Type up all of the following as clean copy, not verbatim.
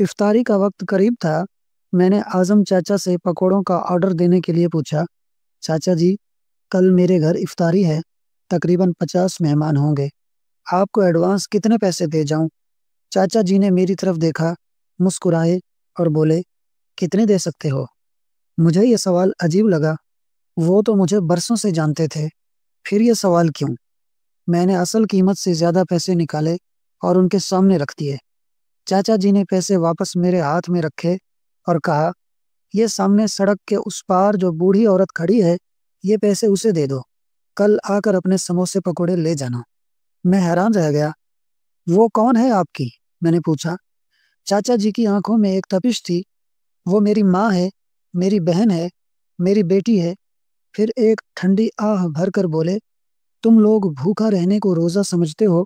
افطاری کا وقت قریب تھا۔ میں نے اعظم چاچا سے پکوڑوں کا آرڈر دینے کے لیے پوچھا، چاچا جی کل میرے گھر افطاری ہے، تقریباً 50 مہمان ہوں گے، آپ کو ایڈوانس کتنے پیسے دے جاؤں؟ چاچا جی نے میری طرف دیکھا، مسکرائے اور بولے، کتنے دے سکتے ہو؟ مجھے یہ سوال عجیب لگا، وہ تو مجھے برسوں سے جانتے تھے، پھر یہ سوال کیوں؟ میں نے اصل قیمت سے زیادہ پیسے نکالے اور ان کے سامنے رکھ دیے۔ چاچا جی نے پیسے واپس میرے ہاتھ میں رکھے اور کہا، یہ سامنے سڑک کے اس پار جو بوڑھی عورت کھڑی ہے، یہ پیسے اسے دے دو، کل آ کر اپنے سموسے پکوڑے لے جانا۔ میں حیران رہ گیا۔ وہ کون ہے آپ کی؟ میں نے پوچھا۔ چاچا جی کی آنکھوں میں ایک تپش تھی۔ وہ میری ماں ہے، میری بہن ہے، میری بیٹی ہے۔ پھر ایک ٹھنڈی آہ بھر کر بولے، تم لوگ بھوکا رہنے کو روزہ سمجھتے ہو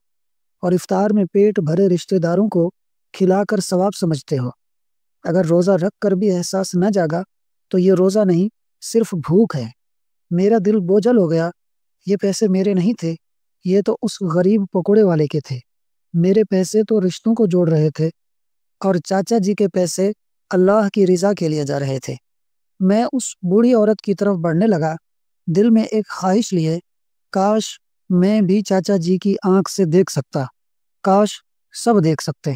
اور افطار میں پیٹ بھرے رشتہ داروں کو کھلا کر ثواب سمجھتے ہو۔ اگر روزہ رکھ کر بھی احساس نہ جاگا تو یہ روزہ نہیں، صرف بھوک ہے۔ میرا دل بوجھل ہو گیا۔ یہ پیسے میرے نہیں تھے، یہ تو اس غریب پکوڑے والے کے تھے۔ میرے پیسے تو رشتوں کو جوڑ رہے تھے اور چاچا جی کے پیسے اللہ کی رضا کے لیے جا رہے تھے۔ میں اس بوڑھی عورت کی طرف بڑھنے لگا، دل میں ایک خواہش لیے، کاش میں بھی چاچا جی کی آنکھ سے دیکھ سکتا، کاش سب دیکھ سکتے۔